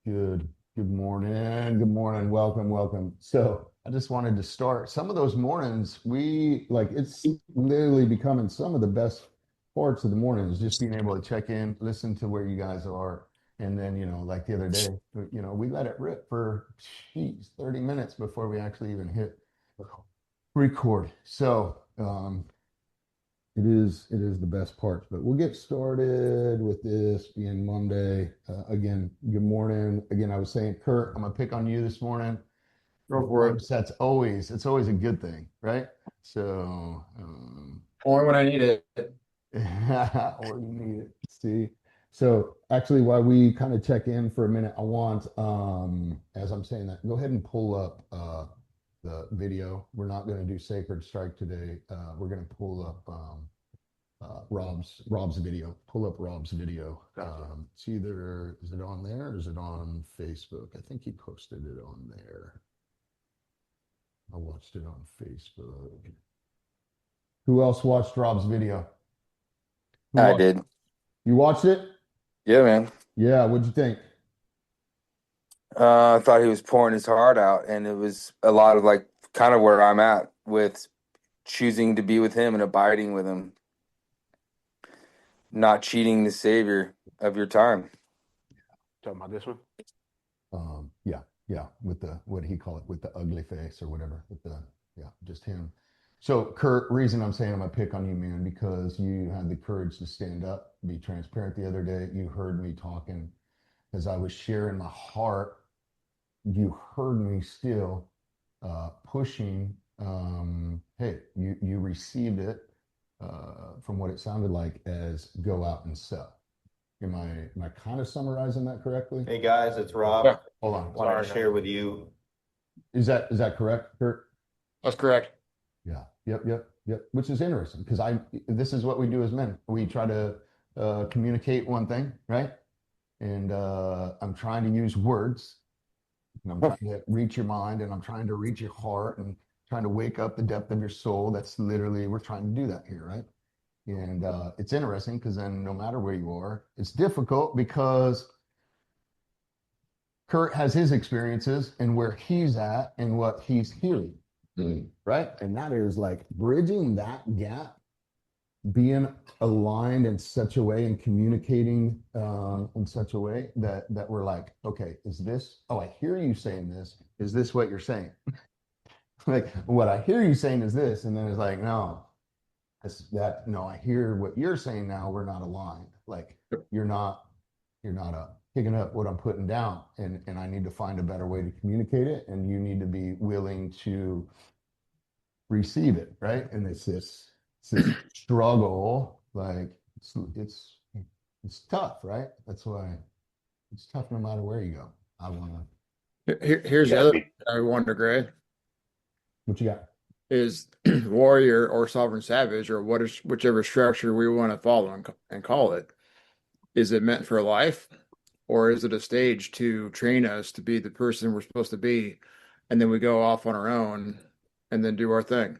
Good morning. Good morning. Welcome, welcome. So I just wanted to start. Some of those mornings, it's literally becoming some of the best parts of the morning is just being able to check in, listen to where you guys are. And then, like the other day, we let it rip for, 30 minutes before we actually even hit record. So, it is the best part, but we'll get started with this being Monday. Again, good morning. Again, I was saying, Kurt, I'm gonna pick on you this morning. Go for it. It's always a good thing, right? So, Only when I need it. or you need it. See, so actually, while we kind of check in for a minute, I want, as I'm saying that, go ahead and pull up the video. We're not going to do Sacred Strike today. We're going to pull up Rob's video. Pull up Rob's video. It's either, is it on there or is it on Facebook? I think he posted it on there. I watched it on Facebook. Who else watched Rob's video? Who I watched? did. You watched it? Yeah, man. Yeah. What'd you think? I thought he was pouring his heart out, and it was a lot of like kind of where I'm at with choosing to be with him and abiding with him, not cheating the savior of your time. Talking about this one? Yeah. With the, what did he call it? With the ugly face or whatever. Yeah, just him. So, Kurt, reason I'm saying I'm gonna pick on you, man, because you had the courage to stand up, be transparent the other day. You heard me talking as I was sharing my heart. You heard me still pushing. Hey, you received it from what it sounded like as go out and sell. Am I kind of summarizing that correctly? Hey guys, it's Rob. Yeah, Hold on. Wanted to share with you. Is that correct, Kurt? that's correct. Yeah. Yep. Which is interesting because this is what we do as men. We try to communicate one thing, right? And I'm trying to use words, and I'm trying to reach your mind, and I'm trying to reach your heart, and trying to wake up the depth of your soul. That's literally, we're trying to do that here, right? And it's interesting because then no matter where you are, it's difficult because Kurt has his experiences and where he's at and what he's hearing, right? And that is like bridging that gap, being aligned in such a way and communicating in such a way that we're like, okay, is this? Oh, I hear you saying this. Is this what you're saying? Like what I hear you saying is this, and then it's like, no, no, I hear what you're saying now. We're not aligned. Like you're not picking up what I'm putting down, and I need to find a better way to communicate it, and you need to be willing to receive it, right? And it's this struggle, like it's tough, right? That's why it's tough no matter where you go. I want to. Here's the other thing I wonder, Gray, What you got? is warrior or sovereign savage or whichever structure we want to follow and call it. Is it meant for life, or is it a stage to train us to be the person we're supposed to be, and then we go off on our own and then do our thing?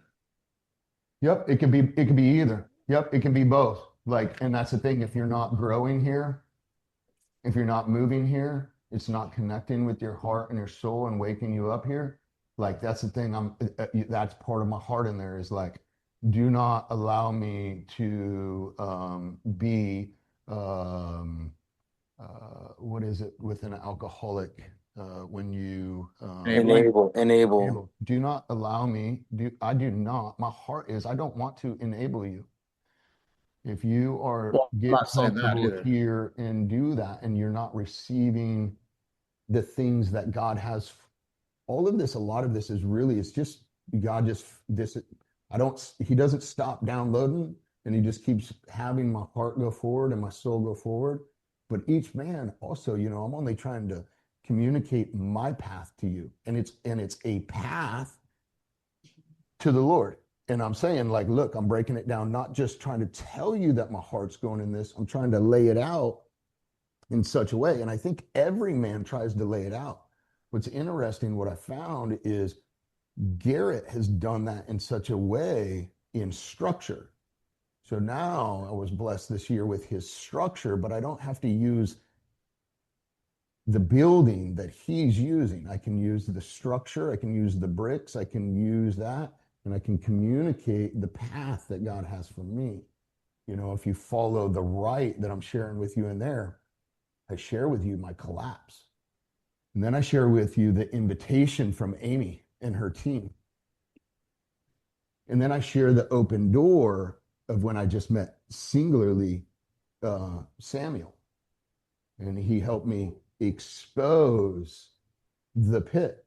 Yep, it can be either. Yep, it can be both. Like, and that's the thing. If you're not growing here, if you're not moving here, it's not connecting with your heart and your soul and waking you up here. Like that's the thing. That's part of my heart in there is like, do not allow me to be what is it with an alcoholic when you Enable. do not allow me. I do not. My heart is I don't want to enable you. If you are Well, I'm get not saying that comfortable either. here and do that, and you're not receiving the things that God has, all of this, a lot of this is really, it's just God just this. He doesn't stop downloading, and he just keeps having my heart go forward and my soul go forward. But each man also, I'm only trying to communicate my path to you, and it's a path to the Lord. And I'm saying, like, look, I'm breaking it down, not just trying to tell you that my heart's going in this. I'm trying to lay it out in such a way. And I think every man tries to lay it out. What's interesting, what I found is Garrett has done that in such a way in structure. So now I was blessed this year with his structure, but I don't have to use the building that he's using. I can use the structure, I can use the bricks, I can use that, and I can communicate the path that God has for me. You know, if you follow the right that I'm sharing with you in there, I share with you my collapse. And then I share with you the invitation from Amy and her team. And then I share the open door of when I just met singularly Samuel. And he helped me expose the pit.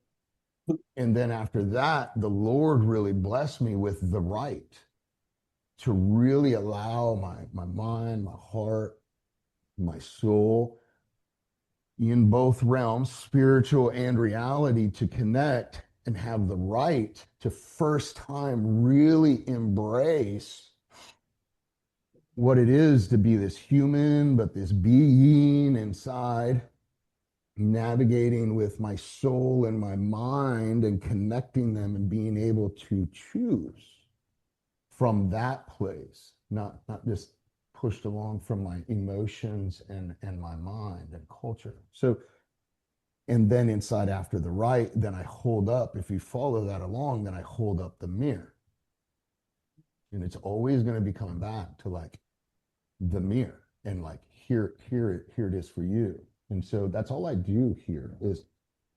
And then after that, the Lord really blessed me with the right to really allow my mind, my heart, my soul in both realms, spiritual and reality, to connect and have the right to first time really embrace what it is to be this human, but this being inside, navigating with my soul and my mind and connecting them and being able to choose from that place, not just pushed along from my emotions and my mind and culture. So, and then inside after the right, then I hold up, if you follow that along, then I hold up the mirror. And it's always going to be coming back to like the mirror and like, here it is for you. And so that's all I do here is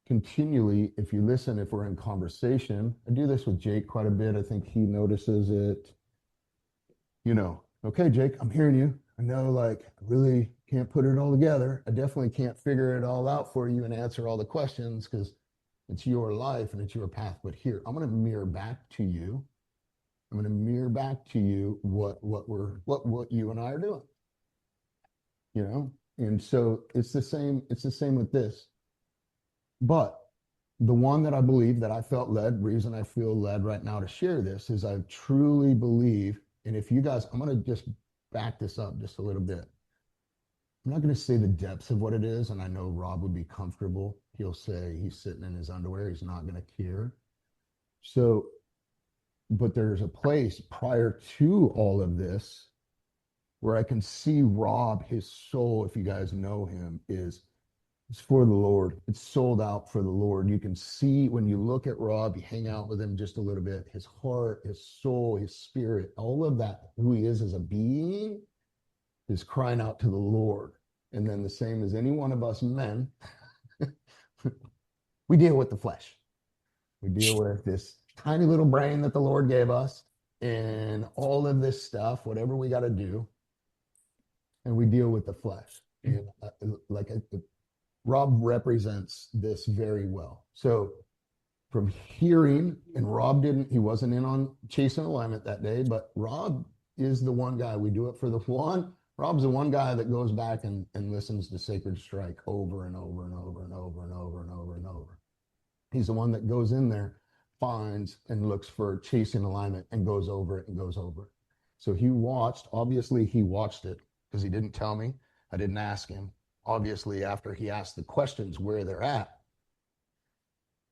continually, if you listen, if we're in conversation, I do this with Jake quite a bit. I think he notices it, you know, okay, Jake, I'm hearing you. I know, like, I really can't put it all together. I definitely can't figure it all out for you and answer all the questions because it's your life and it's your path. But here, I'm going to mirror back to you. I'm going to mirror back to you what you and I are doing. You know, and so it's the same with this. But the one that I believe that I felt led, reason I feel led right now to share this is I truly believe, and if you guys, I'm going to just back this up just a little bit. I'm not going to say the depths of what it is, and I know Rob would be comfortable. He'll say he's sitting in his underwear. He's not going to care. So, but there's a place prior to all of this where I can see Rob, his soul, if you guys know him, is it's for the Lord. It's sold out for the Lord. You can see when you look at Rob, you hang out with him just a little bit, his heart, his soul, his spirit, all of that, who he is as a being, is crying out to the Lord. And then the same as any one of us men, we deal with the flesh. We deal with this tiny little brain that the Lord gave us and all of this stuff, whatever we got to do. And we deal with the flesh. And Rob represents this very well. So from hearing, and Rob he wasn't in on chasing alignment that day, but Rob is the one guy. We do it for the one. Rob's the one guy that goes back and listens to Sacred Strike over and over and over and over and over and over and over. He's the one that goes in there, finds and looks for chasing alignment and goes over it and goes over it. So obviously he watched it because he didn't tell me. I didn't ask him. Obviously, after he asked the questions where they're at,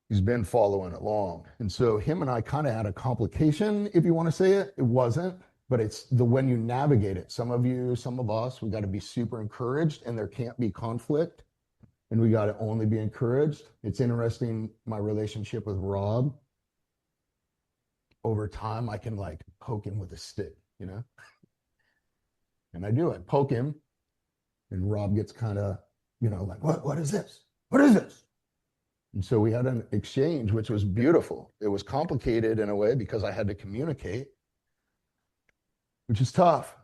he's been following along. And so him and I kind of had a complication, if you want to say it. It wasn't, but it's when you navigate it. Some of us, we got to be super encouraged and there can't be conflict and we got to only be encouraged. It's interesting, my relationship with Rob. Over time, I can like poke him with a stick, you know? And I do it, poke him. And Rob gets kind of, you know, like, what is this? What is this? And so we had an exchange, which was beautiful. It was complicated in a way because I had to communicate, which is tough.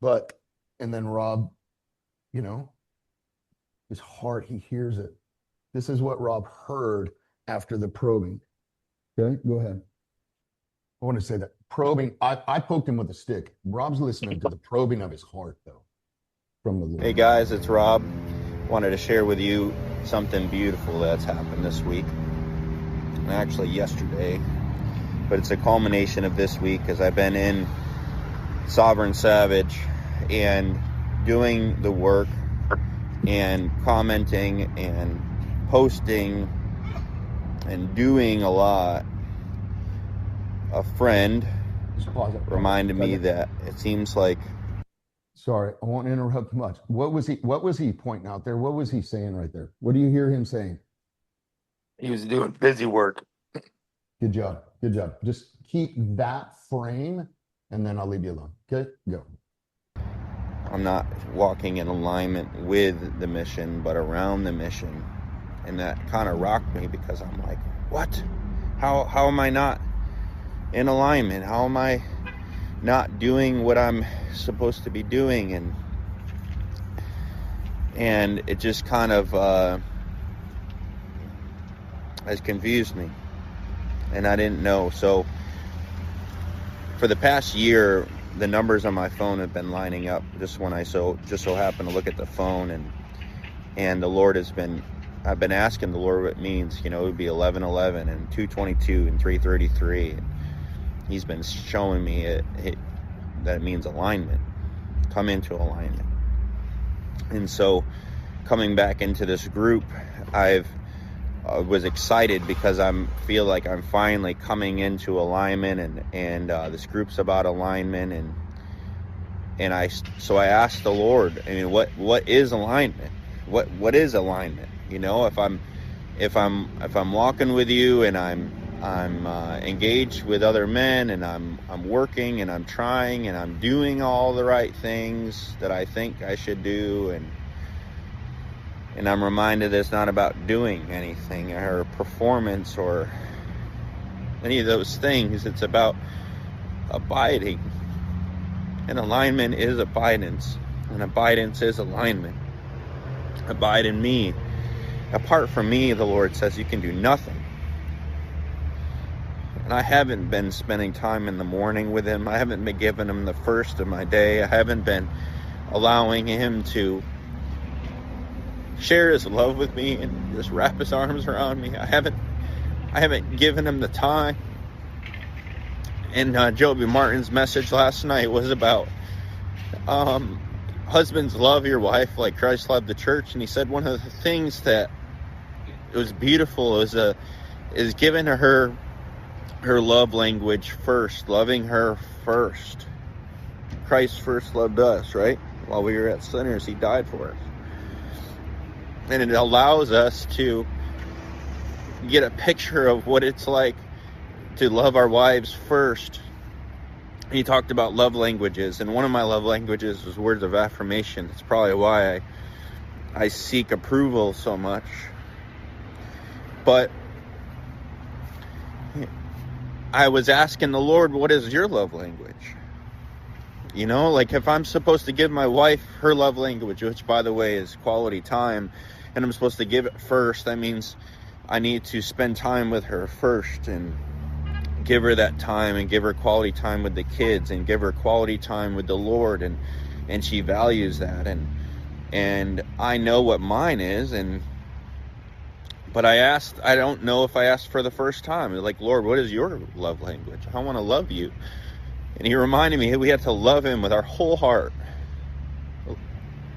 And then Rob, you know, his heart, he hears it. This is what Rob heard after the probing. Okay, go ahead. I want to say that probing, I poked him with a stick. Rob's listening to the probing of his heart, though. From the Lord. Hey guys, it's Rob. Wanted to share with you something beautiful that's happened this week. And actually yesterday. But it's a culmination of this week as I've been in S.Savage and doing the work and commenting and posting and doing a lot. A friend reminded me that it seems like Sorry, I won't interrupt much. What was he pointing out there? What was he saying right there? What do you hear him saying? He was doing busy work. Good job. Good job. Just keep that frame and then I'll leave you alone. Okay? Go. I'm not walking in alignment with the mission, but around the mission. And that kind of rocked me because I'm like, what? How am I not in alignment? How am I not doing what I'm supposed to be doing? And it just kind of has confused me. And I didn't know. So for the past year, the numbers on my phone have been lining up just when I so happen to look at the phone, and the Lord I've been asking the Lord what it means. You know, it would be 11:11 and 2:22 and 3:33. And He's been showing me that it means alignment. Come into alignment. And so coming back into this group, I was excited because I feel like I'm finally coming into alignment, and this group's about alignment, and I asked the Lord, I mean, what is alignment? What is alignment? You know, if I'm walking with you and I'm engaged with other men, and I'm working and I'm trying and I'm doing all the right things that I think I should do, and I'm reminded that it's not about doing anything or performance or any of those things. It's about abiding. And alignment is abidance. And abidance is alignment. Abide in me. Apart from me, the Lord says, you can do nothing. And I haven't been spending time in the morning with Him. I haven't been giving Him the first of my day. I haven't been allowing Him to share His love with me and just wrap His arms around me. I haven't given Him the time. And Joby Martin's message last night was about husbands, love your wife like Christ loved the church. And he said one of the things that it was beautiful is giving her love language first, loving her first. Christ first loved us, right? While we were at sinners, He died for us. And it allows us to get a picture of what it's like to love our wives first. He talked about love languages, and one of my love languages is words of affirmation. It's probably why I seek approval so much. But I was asking the Lord, what is your love language? You know, like if I'm supposed to give my wife her love language, which by the way is quality time, and I'm supposed to give it first, that means I need to spend time with her first and give her that time and give her quality time with the kids and give her quality time with the Lord, and she values that, and I know what mine is, but I don't know if I asked for the first time. Like, Lord, what is your love language? I want to love you. And He reminded me that we have to love Him with our whole heart,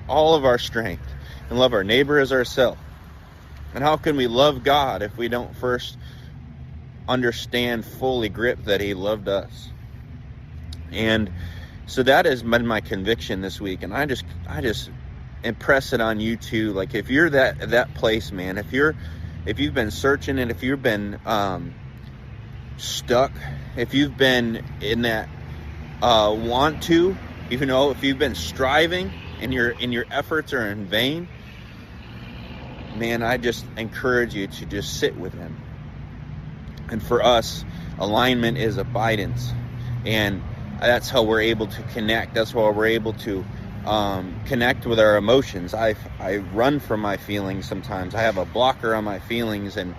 all of our strength, and love our neighbor as ourselves. And how can we love God if we don't first understand, fully grip that He loved us? And so that has been my conviction this week. And I just impress it on you too. Like, if you're that place, man, if you've been searching, and if you've been stuck, if you've been in that want to, even though if you've been striving and your efforts are in vain, man, I just encourage you to just sit with Him. And for us, alignment is abidance, and that's how we're able to connect. That's how we're able to connect with our emotions. I run from my feelings sometimes. I have a blocker on my feelings, and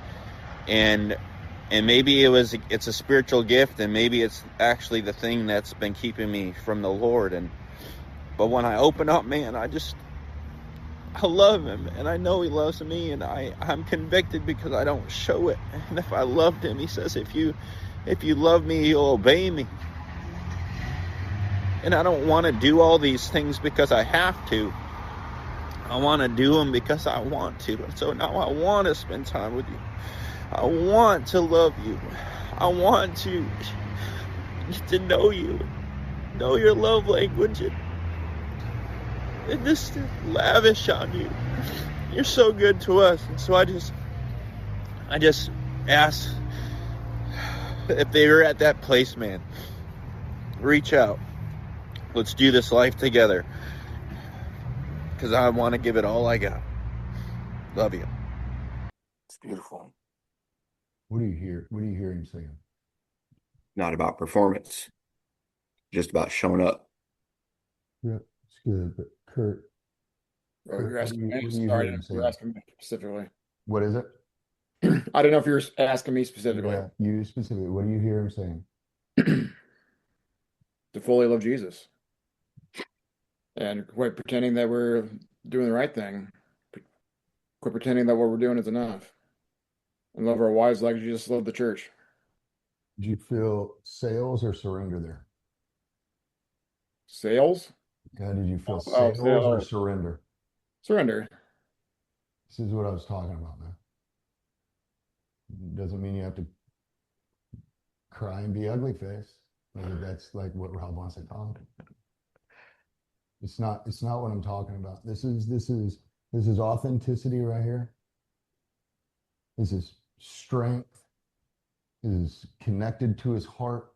maybe it's a spiritual gift, and maybe it's actually the thing that's been keeping me from the Lord. But when I open up, man, I love Him, and I know He loves me, and I'm convicted because I don't show it. And if I loved Him, He says, if you love me, you'll obey me. And I don't want to do all these things because I have to. I want to do them because I want to. And so now I want to spend time with you. I want to love you. I want to get to know you, know your love language, and just lavish on you. You're so good to us. And so I just ask if they were at that place, man, reach out. Let's do this life together. Because I want to give it all I got. Love you. It's beautiful. What do you hear? What do you hear him saying? Not about performance, just about showing up. Yeah, it's good. But Kurt, Or you're asking me. what do you Sorry, hear him you're saying? asking me specifically. What is it? I don't know if you're asking me specifically. Yeah, you specifically. What do you hear him saying? To fully love Jesus and quit pretending that we're doing the right thing. Quit pretending that what we're doing is enough. And love our wives like Jesus loved the church. Did you feel sales or surrender there? Sales? Yeah, did you feel Oh, sales or sales. surrender? Surrender. This is what I was talking about, man. Doesn't mean you have to cry and be ugly face. Like that's like what Rob wants to talk. It's not what I'm talking about. This is authenticity right here. This is strength. This is connected to his heart.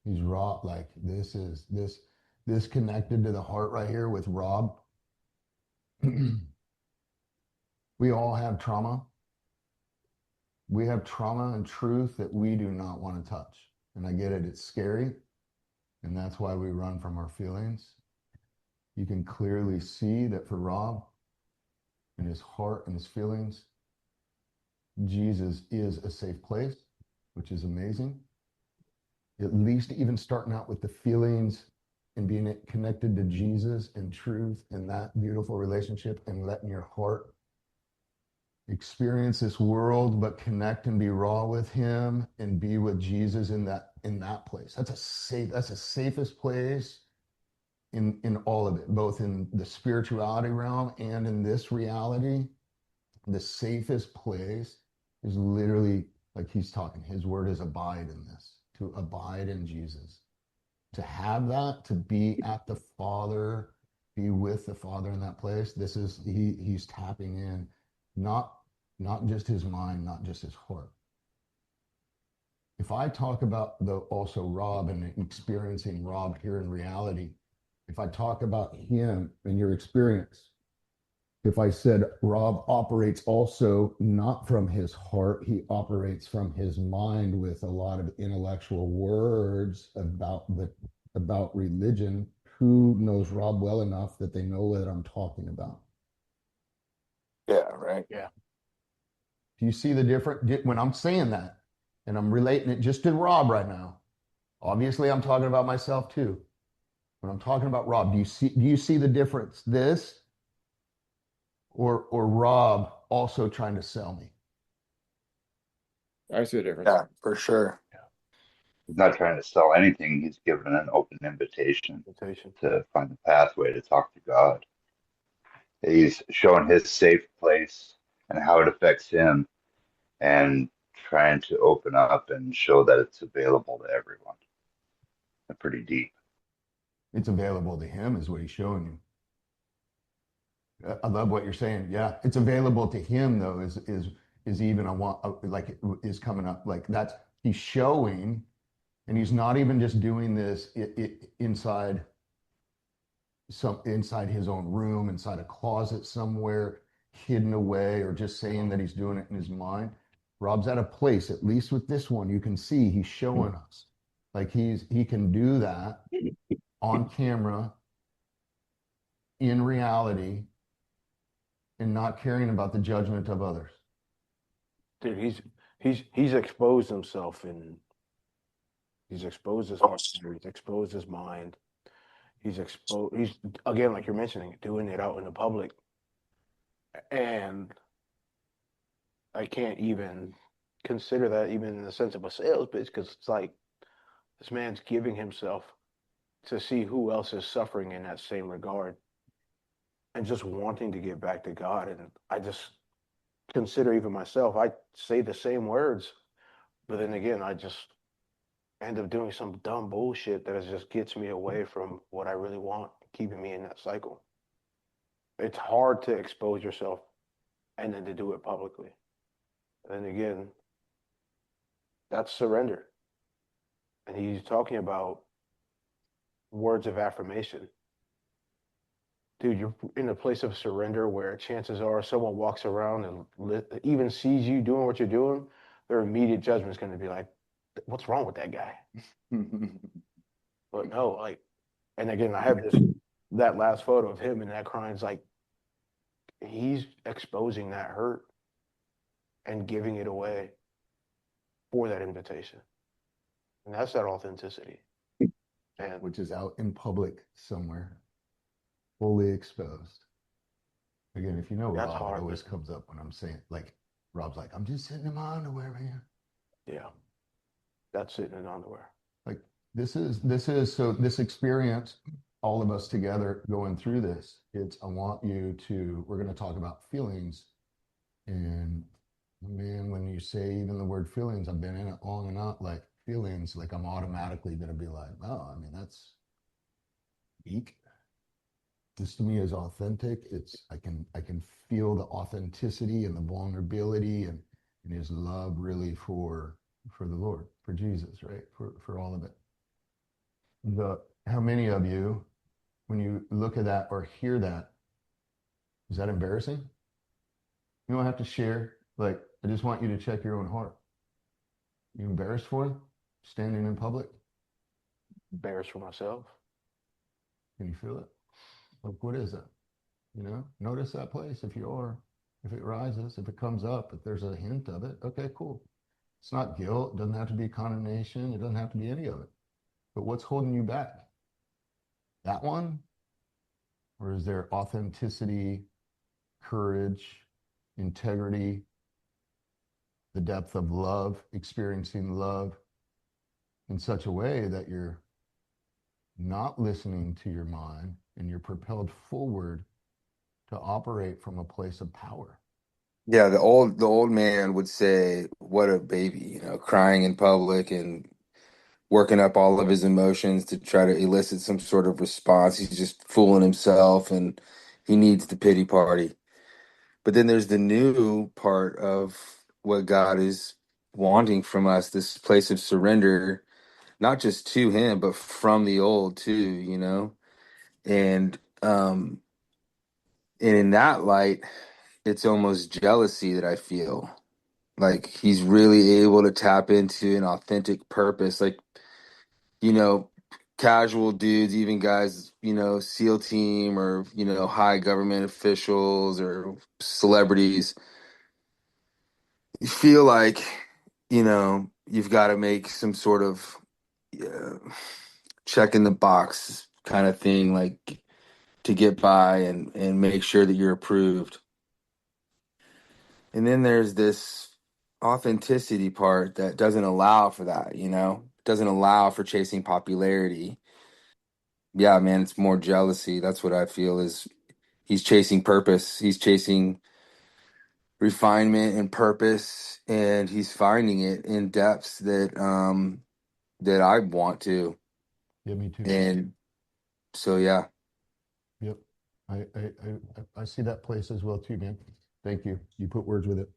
He's raw. Like this connected to the heart right here with Rob. We all have trauma. We have trauma and truth that we do not want to touch. And I get it, it's scary. And that's why we run from our feelings. You can clearly see that for Rob, in his heart and his feelings, Jesus is a safe place, which is amazing. At least even starting out with the feelings and being connected to Jesus and truth and that beautiful relationship and letting your heart experience this world, but connect and be raw with him and be with Jesus in that place. That's the safest place in all of it, both in the spirituality realm and in this reality. The safest place is literally like he's talking. His word is abide in this, to abide in Jesus, to have that, to be at the Father, be with the Father in that place. This is he's tapping in, not just his mind, not just his heart. If I talk about also Rob and experiencing Rob here in reality, if I talk about him and your experience, if I said Rob operates also not from his heart, he operates from his mind with a lot of intellectual words about religion. Who knows Rob well enough that they know what I'm talking about? Yeah, right. Yeah. Do you see the difference when I'm saying that and I'm relating it just to Rob right now? Obviously, I'm talking about myself too. When I'm talking about Rob, do you see the difference? This or Rob also trying to sell me? I see a difference. Yeah, for sure. He's not trying to sell anything. He's given an open invitation to find the pathway to talk to God. He's showing his safe place and how it affects him and trying to open up and show that it's available to everyone. Pretty deep. It's available to him is what he's showing you. I love what you're saying. Yeah, it's available to him though. Is even like is coming up like that's he's showing, and he's not even just doing this inside his own room, inside a closet somewhere, hidden away, or just saying that he's doing it in his mind. Rob's at a place, at least with this one, you can see he's showing us like he can do that on camera in reality and not caring about the judgment of others. Dude, he's exposed himself and he's exposed his heart, he's exposed his mind. He's again, like you're mentioning, doing it out in the public. And I can't even consider that even in the sense of a sales pitch, because it's like this man's giving himself to see who else is suffering in that same regard and just wanting to get back to God. And I just consider even myself, I say the same words, but then again, I just end up doing some dumb bullshit that just gets me away from what I really want, keeping me in that cycle. it's hard to expose yourself and then to do it publicly. And again, that's surrender. And he's talking about words of affirmation. Dude, you're in a place of surrender where chances are someone walks around and even sees you doing what you're doing, their immediate judgment is going to be like, what's wrong with that guy? But no, like, and again, I have that last photo of him and that crying. It's like he's exposing that hurt and giving it away for that invitation. And that's that authenticity. And which is out in public somewhere, fully exposed. Again, if you know that's Rob, hard, it always man. comes up when I'm saying, like, Rob's like, I'm just sitting in my underwear, man. Yeah, that's sitting in underwear. Like, this experience, all of us together going through this, I want you to, we're going to talk about feelings. And man, when you say even the word feelings, I've been in it long enough, like feelings, like I'm automatically going to be like, oh, I mean, that's weak. This to me is authentic. I can feel the authenticity and the vulnerability and his love really for the Lord, for Jesus, right? For all of it. How many of you, when you look at that or hear that, is that embarrassing? You don't have to share. Like, I just want you to check your own heart. You embarrassed for it? Standing in public? Embarrassed for myself. Can you feel it? Like, what is it? You know, notice that place if you are. If it rises, if it comes up, if there's a hint of it, okay, cool. It's not guilt. It doesn't have to be condemnation. It doesn't have to be any of it. But what's holding you back? That one? Or is there authenticity, courage, integrity, the depth of love, experiencing love in such a way that you're not listening to your mind and you're propelled forward to operate from a place of power? Yeah, the old man would say, "What a baby," crying in public and working up all of his emotions to try to elicit some sort of response. He's just fooling himself, and he needs the pity party. But then there's the new part of what God is wanting from us, this place of surrender, not just to him, but from the old too. And and in that light, it's almost jealousy that I feel. Like he's really able to tap into an authentic purpose. Like, you know, casual dudes, even guys, SEAL team or, high government officials or celebrities, you feel like, you've got to make some sort of uh, check in the box kind of thing, like to get by and make sure that you're approved. And then there's this authenticity part that doesn't allow for that, doesn't allow for chasing popularity. Yeah, man, it's more jealousy. That's what I feel is he's chasing purpose. He's chasing refinement and purpose, and he's finding it in depths that I want to. Yeah, me too. And so, yeah. Yep. I see that place as well too, man. Thank you. You put words with it.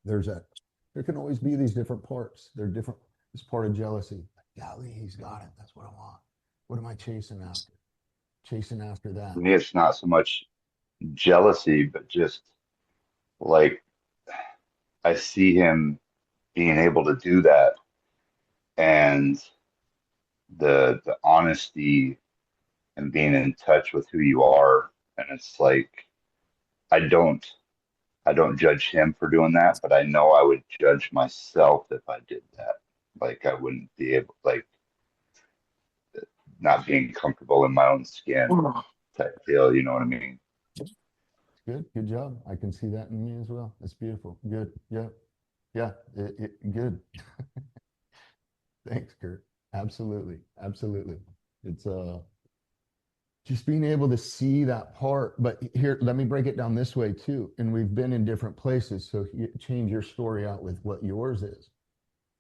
There's that. There can always be these different parts. They're different. It's part of jealousy. Golly, he's got it. That's what I want. What am I chasing after? Chasing after that. For me, it's not so much jealousy, but just like I see him being able to do that and the honesty and being in touch with who you are. And it's like I don't I don't judge him for doing that, but I know I would judge myself if I did that. Like I wouldn't be able, like not being comfortable in my own skin type deal. You know what I mean? Good. Good job. I can see that in me as well. That's beautiful. Good. Yeah. Yeah. Good. Thanks, Kurt. Absolutely. Absolutely. It's just being able to see that part. But here, let me break it down this way too. And we've been in different places, so change your story out with what yours is.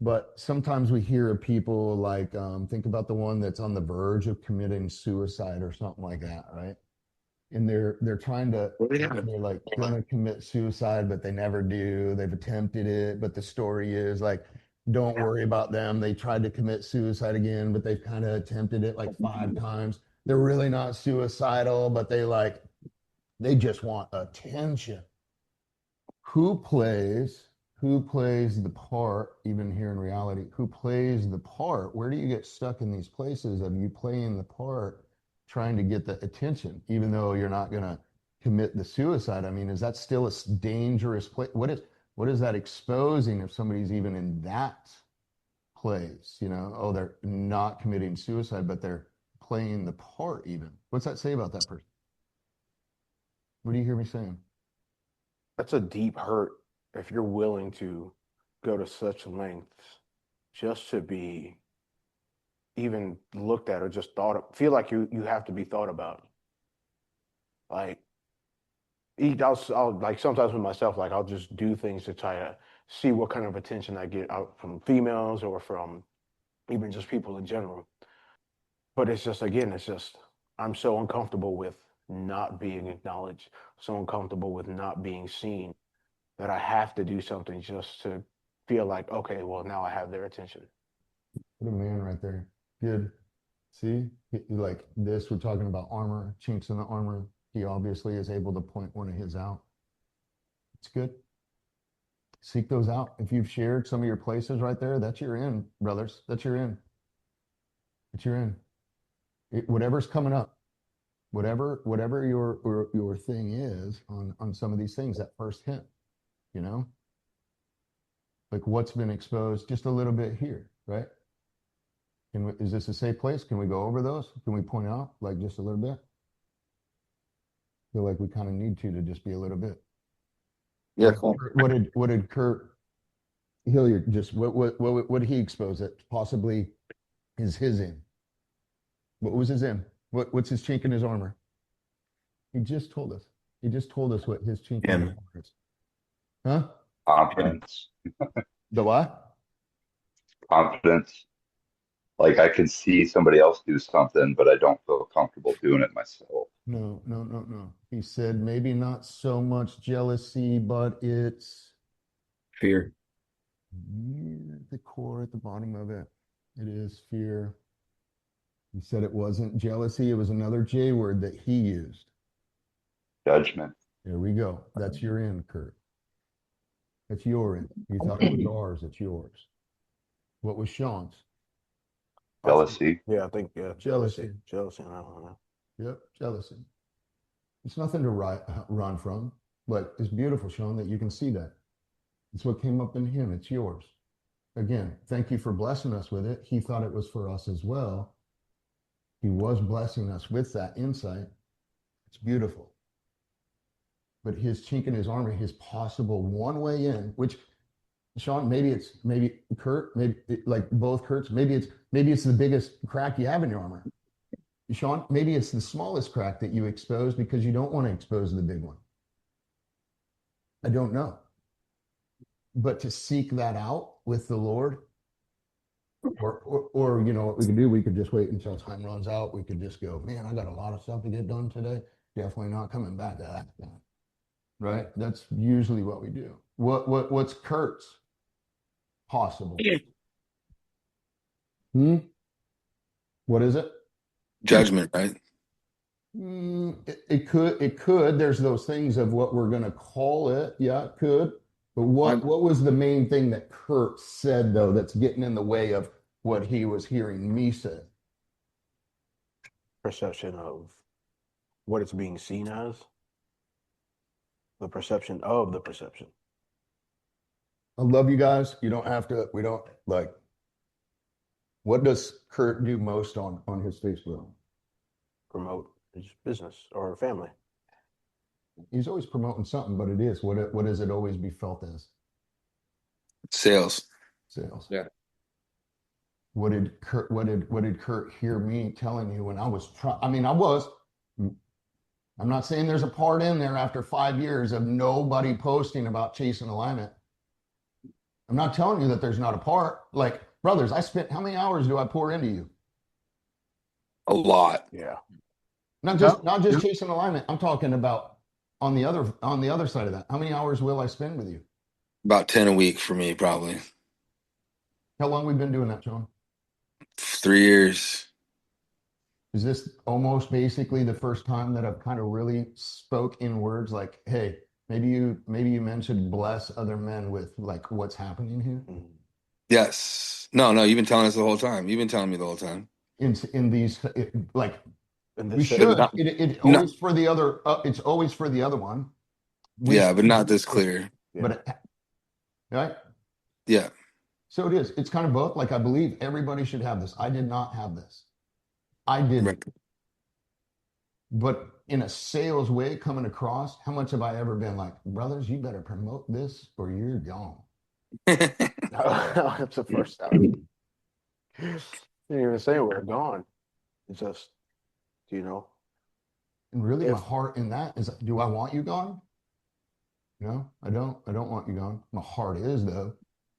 But sometimes we hear of people like, think about the one that's on the verge of committing suicide or something like that, right? and they're trying to, Yeah. they're like gonna commit suicide, but they never do. They've attempted it, but the story is like, don't worry about them. They tried to commit suicide again, but they've kind of attempted it like 5 times. They're really not suicidal, but they just want attention. Who plays who plays the part, even here in reality, who plays the part? Where do you get stuck in these places of you playing the part, trying to get the attention, even though you're not going to commit the suicide? I mean, is that still a dangerous place? What is that exposing if somebody's even in that place? Oh, they're not committing suicide, but they're playing the part even. What's that say about that person? What do you hear me saying? That's a deep hurt if you're willing to go to such lengths just to be even looked at or just feel like you have to be thought about. Like I'll like sometimes with myself, like I'll just do things to try to see what kind of attention I get out from females or from even just people in general. But it's just again, it's just I'm so uncomfortable with not being acknowledged, so uncomfortable with not being seen that I have to do something just to feel like, okay, well now I have their attention. What a man right there. Good. See, like this, we're talking about armor, chinks in the armor. He obviously is able to point one of his out. It's good. Seek those out. If you've shared some of your places right there, that's your in, brothers. That's your in. That's your in. Whatever's coming up, whatever your thing is on some of these things, that first hint, you know, like what's been exposed just a little bit here, right? Is this a safe place? Can we go over those? Can we point out like just a little bit? Feel like we kind of need to just be a little bit. Yeah, cool. What did Kurt Hilliard just what did he expose that possibly is his in? What was his in? What's his chink in his armor? He just told us. He just told us what his chink in his Him. armor is. Huh? Confidence. The what? Confidence. Like I can see somebody else do something, but I don't feel comfortable doing it myself. No, no, no, no. He said maybe not so much jealousy, but it's Fear. near the core at the bottom of it. It is fear. He said it wasn't jealousy. It was another J word that he used. Judgment. There we go. That's your end, Kurt. That's your end. You thought it was ours. It's yours. What was Sean's? Jealousy. Yeah, I think Jealousy. Jealousy. I don't know. Yep, jealousy. It's nothing to run from, but it's beautiful, Sean, that you can see that. It's what came up in him. It's yours. Again, thank you for blessing us with it. He thought it was for us as well. He was blessing us with that insight. It's beautiful. But his chink in his armor, his possible one way in, which Sean, maybe Kurt, maybe like both Kurt's, maybe it's the biggest crack you have in your armor. Sean, maybe it's the smallest crack that you expose because you don't want to expose the big one. I don't know. But to seek that out with the Lord, or you know what we could do, we could just wait until time runs out. We could just go, man, I got a lot of stuff to get done today. Definitely not coming back to that. Right? That's usually what we do. What's Kurt's possible? What is it? Judgment, right? It could. There's those things of what we're going to call it. Yeah, it could. But what was the main thing that Kurt said though that's getting in the way of what he was hearing me say? Perception of what it's being seen as. The perception of the perception. I love you guys. You don't have to. We don't like. What does Kurt do most on his Facebook? Promote his business or family. He's always promoting something, but it is what does it always be felt as? Sales. Sales. Yeah. What did Kurt hear me telling you when I was trying? I mean, I'm not saying there's a part in there after 5 years of nobody posting about chasing alignment. I'm not telling you that there's not a part. Like, brothers, how many hours do I pour into you? A lot. Yeah. Not just chasing alignment. I'm talking about on the other side of that. How many hours will I spend with you? About 10 a week for me, probably. How long we been doing that, John? 3 years. Is this almost basically the first time that I've kind of really spoke in words like, hey, maybe you mentioned bless other men with like what's happening here Yes. No, you've been telling us the whole time. You've been telling me the whole time. in these like And we this But should not, it not always for the other it's always for the other one. We yeah, but should not this clear. yeah. but right. Yeah. So it is. It's kind of both. Like I believe everybody should have this. I did not have this. I didn't. Right. But in a sales way coming across, how much have I ever been like, brothers, you better promote this or you're gone. That's the first time. You didn't even say we're gone. It's just, you know, And really my if heart in that is, do I want you gone? No, I don't. I don't want you gone. My heart is though.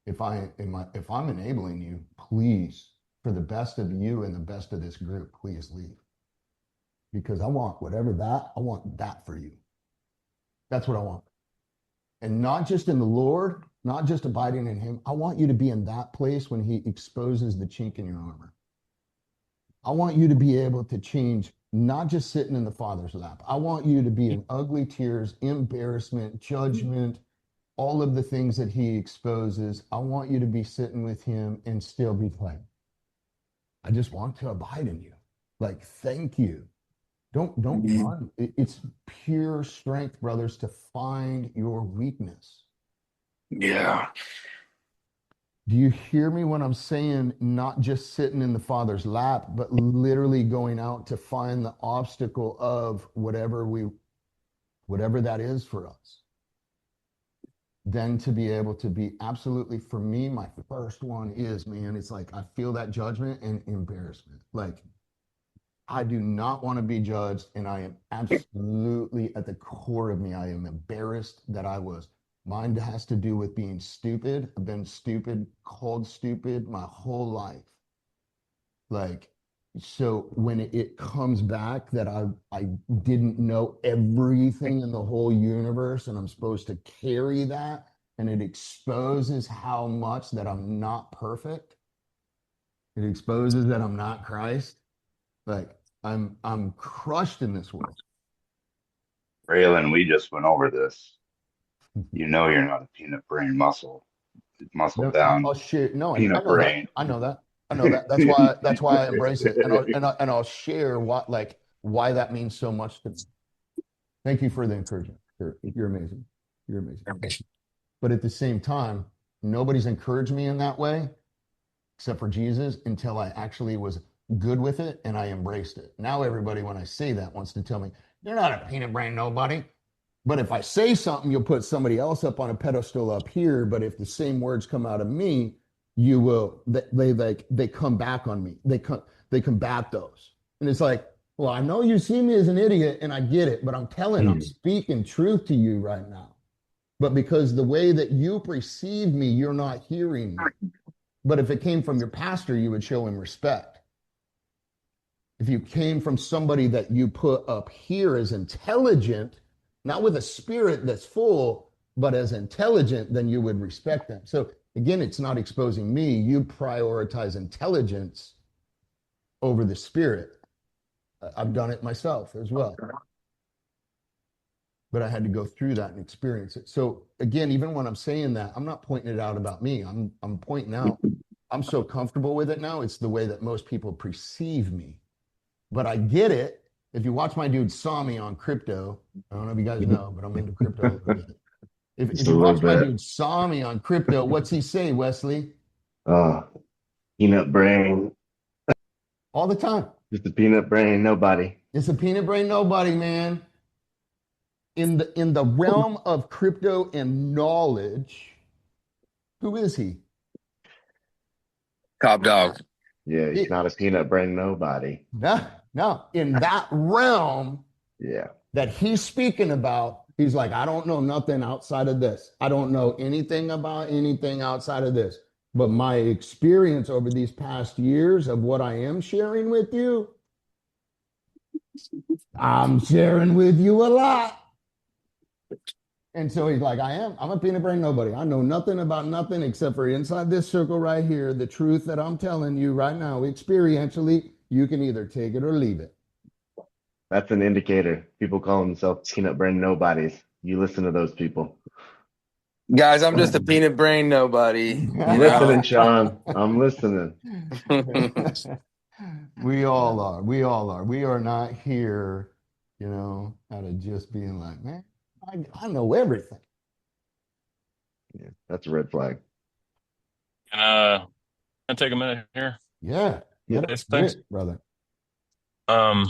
If I'm enabling you, please, for the best of you and the best of this group, please leave. Because I want I want that for you. That's what I want. And not just in the Lord, not just abiding in him. I want you to be in that place when he exposes the chink in your armor. I want you to be able to change, not just sitting in the Father's lap. I want you to be in ugly tears, embarrassment, judgment, all of the things that he exposes. I want you to be sitting with him and still be playing. I just want to abide in you. Like, thank you. Don't run. It's pure strength, brothers, to find your weakness. Yeah. Do you hear me when I'm saying not just sitting in the Father's lap, but literally going out to find the obstacle of whatever that is for us? Then to be able to be absolutely, for me, my first one is, man, it's like I feel that judgment and embarrassment. Like, I do not want to be judged, and I am absolutely at the core of me, I am embarrassed that I was. Mine has to do with being stupid. I've been stupid, called stupid my whole life. Like, so when it comes back that I didn't know everything in the whole universe, and I'm supposed to carry that, and it exposes how much that I'm not perfect. It exposes that I'm not Christ. Like I'm crushed in this world. Raylan, we just went over this. You know you're not a peanut brain muscle No, down, I'll share. No, I peanut know that. brain. I know that. I know that. That's why I embrace it, and I'll share why that means so much to me. Thank you for the encouragement. You're amazing. You're amazing. But at the same time, nobody's encouraged me in that way except for Jesus until I actually was good with it and I embraced it. Now everybody, when I say that, wants to tell me, you're not a peanut brain nobody. But if I say something, you'll put somebody else up on a pedestal up here. But if the same words come out of me, you will they come back on me. They combat those. And it's like, well, I know you see me as an idiot and I get it, but I'm speaking truth to you right now. But because the way that you perceive me, you're not hearing me. But if it came from your pastor, you would show him respect. If you came from somebody that you put up here as intelligent, not with a spirit that's full, but as intelligent, then you would respect them. So again, it's not exposing me. You prioritize intelligence over the spirit. I've done it myself as well. But I had to go through that and experience it. So again, even when I'm saying that, I'm not pointing it out about me. I'm pointing out, I'm so comfortable with it now. It's the way that most people perceive me. But I get it. If you watch my dude Sami on crypto, I don't know if you guys know, but I'm into crypto a little bit. If you watch my dude Sami on crypto, what's he say, Wesley? Peanut brain. All the time. Just a peanut brain, nobody. It's a peanut brain nobody, man. In the realm of crypto and knowledge, who is he? Top dog. Yeah, he's not a peanut brain, nobody. No. In that realm Yeah. that he's speaking about, he's like, I don't know nothing outside of this. I don't know anything about anything outside of this. But my experience over these past years of what I am sharing with you, I'm sharing with you a lot. And so he's like, I'm a peanut brain nobody. I know nothing about nothing except for inside this circle right here, the truth that I'm telling you right now, experientially, you can either take it or leave it. That's an indicator. People call themselves peanut brain nobodies. You listen to those people. Guys, I'm just a peanut brain nobody, I'm you listening, know. Sean. I'm listening. We all are. We all are. We are not here, out of just being like, man, I know everything. Yeah, that's a red flag. Can I take a minute here? Yeah. Yeah. Say some Get things. it, brother. Um,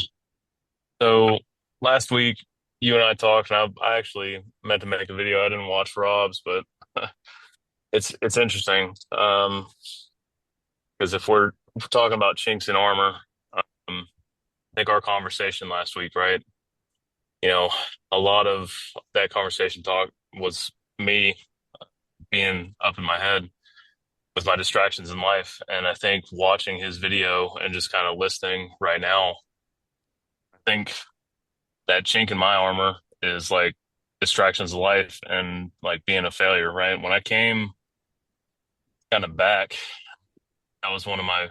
so last week you and I talked, and I actually meant to make a video. I didn't watch Rob's, but it's interesting. Because if we're talking about chinks in armor, I think our conversation last week, right? You know, a lot of that conversation talk was me being up in my head with my distractions in life. And I think watching his video and just kind of listening right now, I think that chink in my armor is like distractions of life and like being a failure, right? When I came kind of back, that was one of my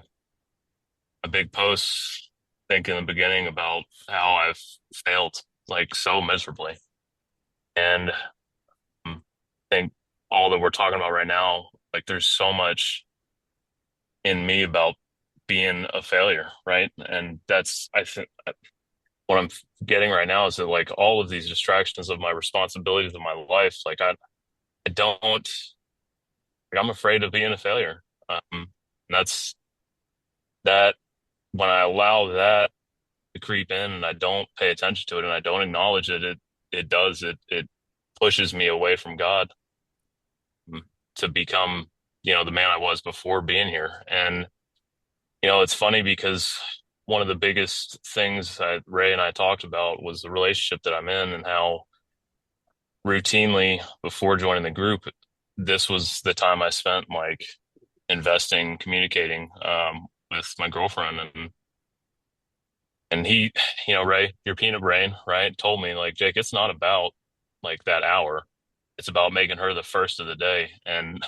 big posts, I think in the beginning about how I've failed like so miserably. And I think all that we're talking about right now, like there's so much in me about being a failure, right? And that's, I think, what I'm getting right now is that like all of these distractions of my responsibilities of my life, like I don't, like I'm afraid of being a failure. That's that when I allow that to creep in and I don't pay attention to it and I don't acknowledge it, it pushes me away from God, to become, the man I was before being here. And, it's funny because one of the biggest things that Ray and I talked about was the relationship that I'm in and how routinely before joining the group, this was the time I spent like investing, communicating, with my girlfriend and he, Ray, your peanut brain, right, told me like, Jake, it's not about like that hour. It's about making her the first of the day. And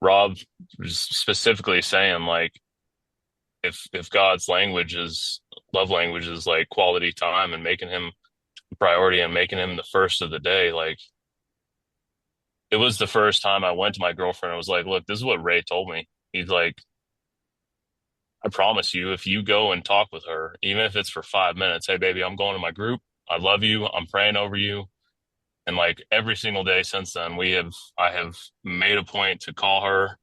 Rob was specifically saying like, if God's love language is like quality time and making him a priority and making him the first of the day, like it was the first time I went to my girlfriend and was like, look, this is what Ray told me. He's like, I promise you, if you go and talk with her, even if it's for 5 minutes, hey, baby, I'm going to my group. I love you. I'm praying over you. And like every single day since then, I have made a point to call her,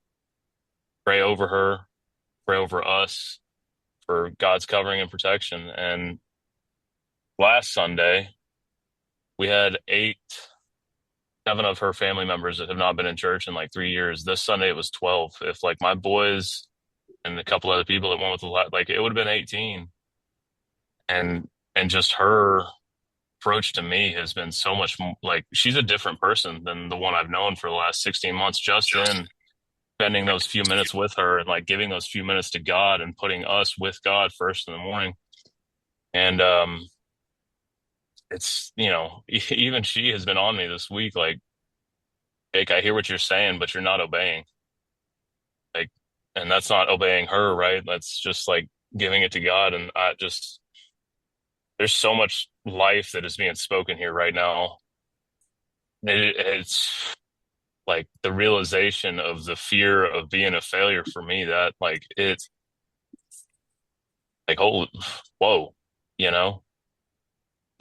pray over us for God's covering and protection. And last Sunday, we had seven of her family members that have not been in church in like 3 years. This Sunday, it was 12. If like my boys and a couple other people that went with like it would have been 18. And just her approach to me has been so much like she's a different person than the one I've known for the last 16 months, just in spending those few minutes with her and like giving those few minutes to God and putting us with God first in the morning. And it's even she has been on me this week like, Jake, I hear what you're saying, but you're not obeying. Like, and that's not obeying her, right? That's just like giving it to God. And there's so much life that is being spoken here right now. It's like the realization of the fear of being a failure for me that like it's like, oh, whoa, you know?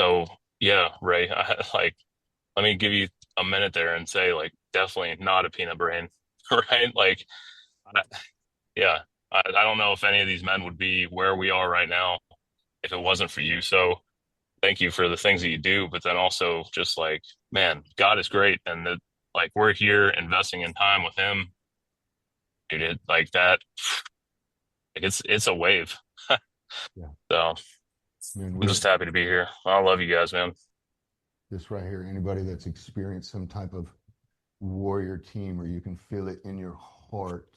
So yeah, Ray, like, let me give you a minute there and say like, definitely not a peanut brain, right? Like, I, yeah, I don't know if any of these men would be where we are right now if it wasn't for you. So thank you for the things that you do, but then also just like, man, God is great. And that like, we're here investing in time with him. Dude, like that, like it's a wave. Yeah. So Man, I'm just happy to be here. I love you guys, man. this right here, anybody that's experienced some type of warrior team or you can feel it in your heart.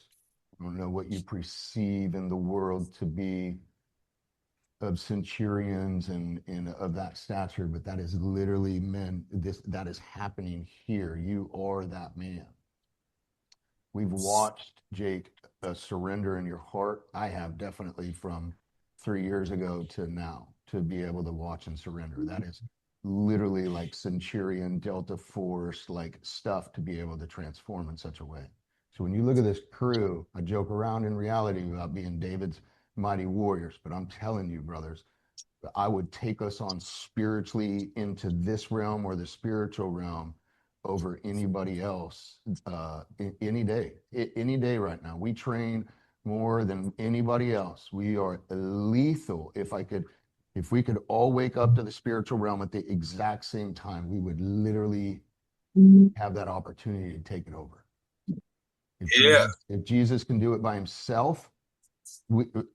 I don't know what you perceive in the world to be of centurions and of that stature, but that is literally men. That is happening here. You are that man. We've watched, Jake, a surrender in your heart. I have definitely from 3 years ago to now to be able to watch and surrender. That is literally like centurion, Delta Force, like stuff to be able to transform in such a way. So when you look at this crew, I joke around in reality about being David's mighty warriors, but I'm telling you, brothers, I would take us on spiritually into this realm or the spiritual realm over anybody else any day. Any day right now. We train more than anybody else. We are lethal. If we could all wake up to the spiritual realm at the exact same time, we would literally have that opportunity to take it over. Yeah. If Jesus can do it by himself,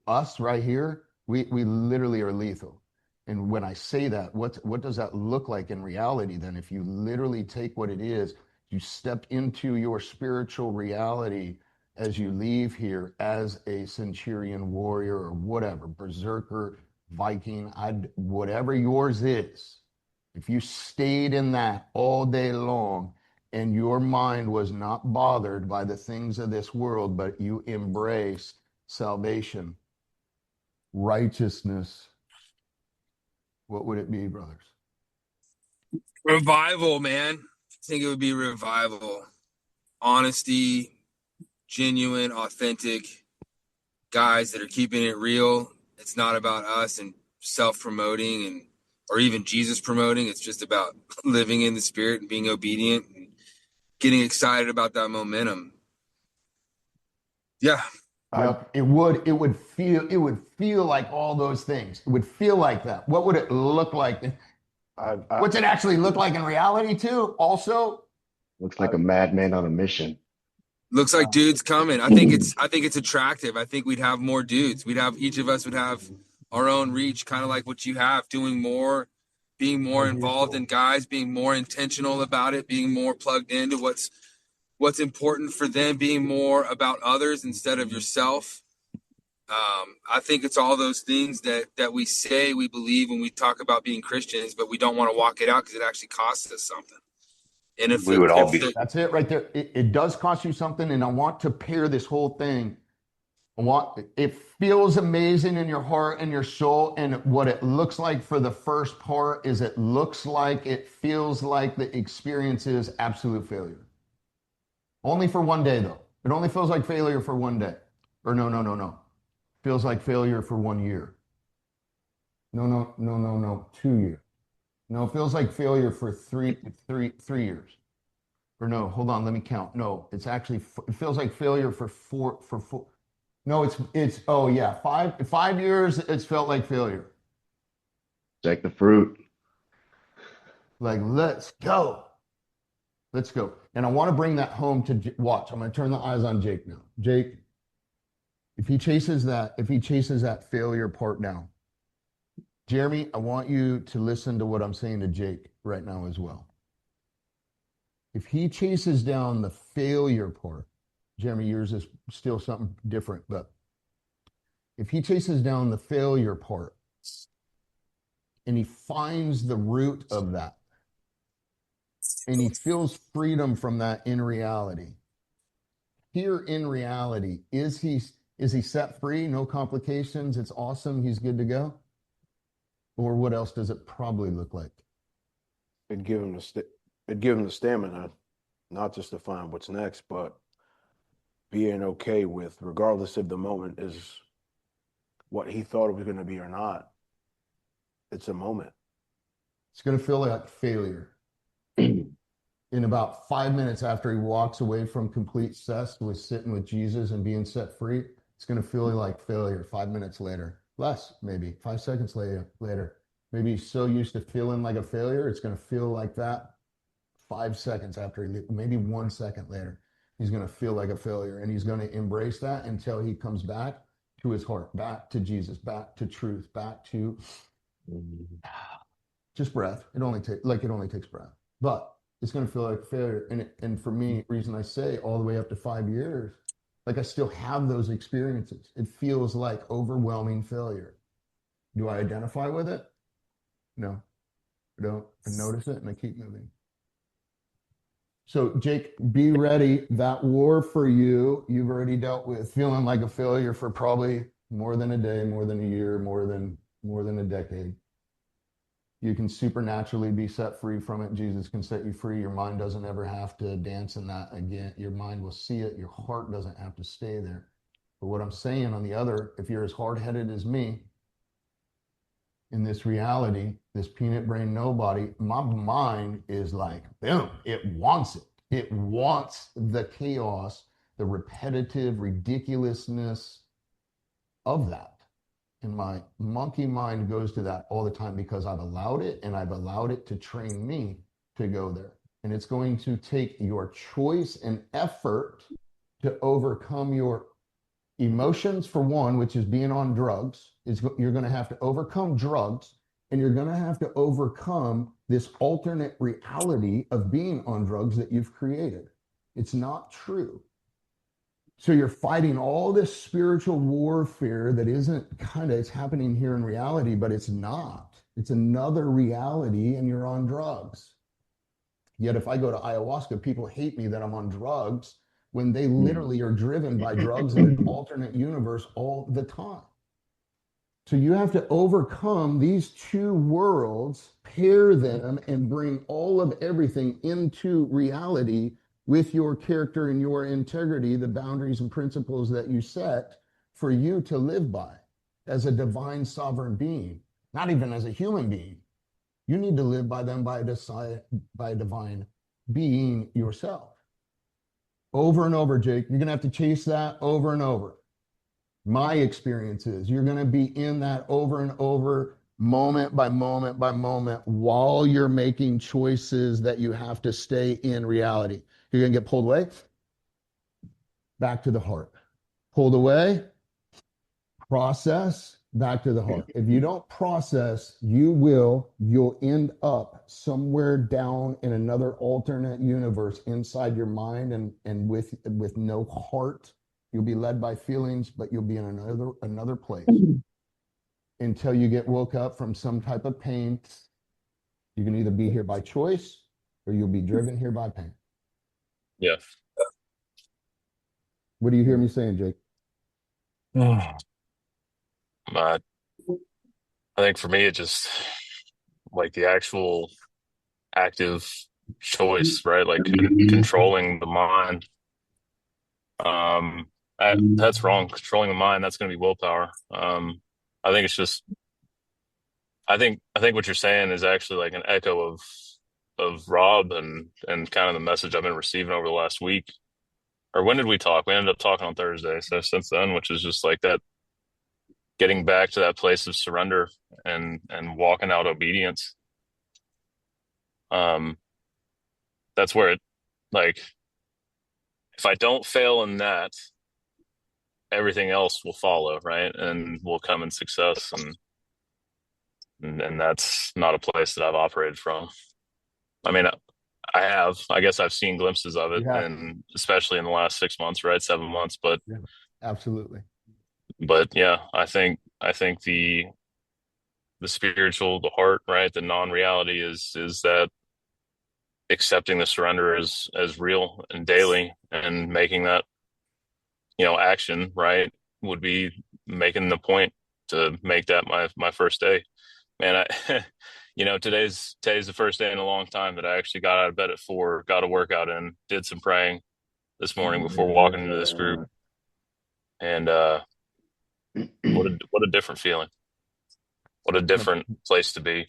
us right here, we literally are lethal. And when I say that, what does that look like in reality then? If you literally take what it is, you step into your spiritual reality as you leave here as a centurion warrior or whatever, berserker, Viking, whatever yours is. If you stayed in that all day long and your mind was not bothered by the things of this world, but you embraced salvation, righteousness, what would it be, brothers? Revival, man. I think it would be revival. Honesty, genuine, authentic guys that are keeping it real. It's not about us and self-promoting and or even Jesus promoting. It's just about living in the spirit and being obedient and getting excited about that momentum. Yeah. Yep. It would feel like all those things. It would feel like that. What would it look like? What's it actually look like in reality too? Also, Looks like a madman on a mission. Looks like dudes coming. I think it's attractive. I think we'd have more dudes. Each of us would have our own reach, kind of like what you have, doing more, being more involved in guys, being more intentional about it, being more plugged into what's important for them, being more about others instead of yourself. I think it's all those things that we say we believe when we talk about being Christians, but we don't want to walk it out because it actually costs us something. And We would all be. that's it right there. It does cost you something, and I want to pair this whole thing. It feels amazing in your heart and your soul, and what it looks like for the first part is it feels like the experience is absolute failure. Only for one day though. It only feels like failure for one day. Or no. Feels like failure for 1 year. No. 2 years. No, it feels like failure for three years. Or no, hold on, let me count. No, it feels like failure for four. No, oh yeah, 5 years. It's felt like failure. Check the fruit. Like let's go. And I want to bring that home to watch. I'm going to turn the eyes on Jake now. Jake, if he chases that failure part now, Jeremy, I want you to listen to what I'm saying to Jake right now as well. If he chases down the failure part, Jeremy, yours is still something different, but if he chases down the failure part and he finds the root of that and he feels freedom from that in reality, here in reality, is he set free? No complications. It's awesome. He's good to go. Or what else does it probably look like? It'd give him the stamina, not just to find what's next, but being okay with, regardless if the moment is what he thought it was going to be or not. It's a moment. It's going to feel like failure. In about 5 minutes after he walks away from complete cess with sitting with Jesus and being set free, it's going to feel like failure 5 minutes later. Less, maybe 5 seconds later. Maybe he's so used to feeling like a failure, it's going to feel like that 5 seconds after maybe 1 second later. He's going to feel like a failure, and he's going to embrace that until he comes back to his heart, back to Jesus, back to truth, back to just breath. It only takes breath, but it's going to feel like failure. And for me, reason I say all the way up to 5 years, like I still have those experiences. It feels like overwhelming failure. Do I identify with it? No, I don't. I notice it and I keep moving. So, Jake, be ready. That war for you, you've already dealt with feeling like a failure for probably more than a day, more than a year, more than a decade. You can supernaturally be set free from it. Jesus can set you free. Your mind doesn't ever have to dance in that again. Your mind will see it. Your heart doesn't have to stay there. But what I'm saying on the other, if you're as hard-headed as me in this reality, this peanut brain nobody, my mind is like, boom, it wants it. It wants the chaos, the repetitive ridiculousness of that. And my monkey mind goes to that all the time because I've allowed it, and I've allowed it to train me to go there. And it's going to take your choice and effort to overcome your emotions, for one, which is being on drugs. You're going to have to overcome drugs, and you're going to have to overcome this alternate reality of being on drugs that you've created. It's not true. So you're fighting all this spiritual warfare that isn't it's happening here in reality, but it's not. It's another reality, and you're on drugs. Yet if I go to ayahuasca, people hate me that I'm on drugs when they literally are driven by drugs in an alternate universe all the time. So you have to overcome these two worlds, pair them, and bring all of everything into reality with your character and your integrity, the boundaries and principles that you set for you to live by as a divine sovereign being, not even as a human being. You need to live by them by a divine being yourself. Over and over, Jake. You're going to have to chase that over and over. My experience is you're going to be in that over and over, moment by moment by moment, while you're making choices that you have to stay in reality. You're going to get pulled away, back to the heart. Pulled away, process, back to the heart. If you don't process, you'll end up somewhere down in another alternate universe inside your mind, and with no heart. You'll be led by feelings, but you'll be in another place until you get woke up from some type of pain. You can either be here by choice or you'll be driven here by pain. Yeah. What do you hear me saying, Jake? I think for me, it just like the actual active choice, right? Like controlling the mind. That's wrong. Controlling the mind, that's going to be willpower. I think it's just, I think what you're saying is actually like an echo of Rob and kind of the message I've been receiving over the last week. Or when did we talk? We ended up talking on Thursday. So since then, which is just like that, getting back to that place of surrender and walking out obedience. That's where it, like, if I don't fail in that, everything else will follow, right? And will come in success. And that's not a place that I've operated from. I mean, I guess I've seen glimpses of it, and especially in the last 6 months, right? 7 months, but yeah, absolutely. But yeah, I think the spiritual, the heart, right? The non-reality is that accepting the surrender as real and daily, and making that, action, right, would be making the point to make that my first day. Man, today's the first day in a long time that I actually got out of bed at 4, got a workout in, did some praying this morning before walking into this group. And what a different feeling. What a different place to be.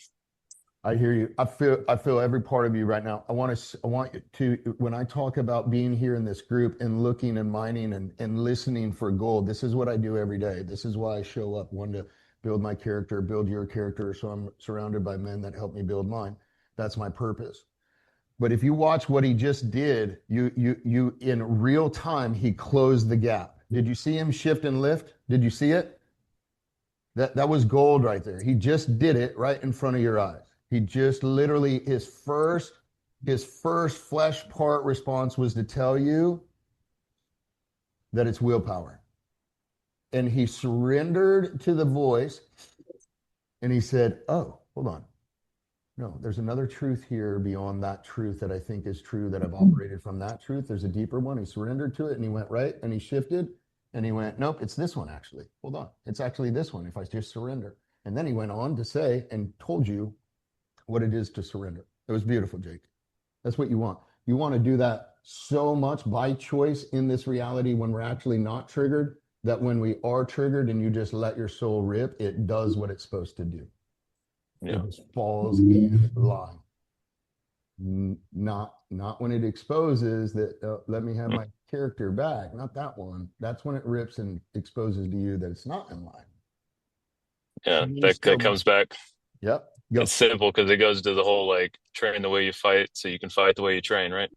I hear you. I feel every part of you right now. I want you to, when I talk about being here in this group and looking and mining and listening for gold, this is what I do every day. This is why I show up, one, to build my character, build your character, so I'm surrounded by men that help me build mine. That's my purpose. But if you watch what he just did, you in real time, he closed the gap. Did you see him shift and lift? Did you see it? That was gold right there. He just did it right in front of your eyes. He just literally, his first flesh part response was to tell you that it's willpower. And he surrendered to the voice And he said, oh, hold on. No, there's another truth here beyond that truth that I think is true, that I've operated from that truth. There's a deeper one. He surrendered to it and he went right and he shifted and he went, nope, it's this one actually. Hold on. It's actually this one if I just surrender. And then he went on to say and told you what it is to surrender. It was beautiful, Jake. That's what you want. You want to do that so much by choice in this reality when we're actually not triggered, that when we are triggered and you just let your soul rip, it does what it's supposed to do. Yeah. It just falls in line. Not when it exposes that, let me have my character back. Not that one. That's when it rips and exposes to you that it's not in line. Yeah, that comes back. Yep. Go. It's simple because it goes to the whole like train the way you fight so you can fight the way you train, right?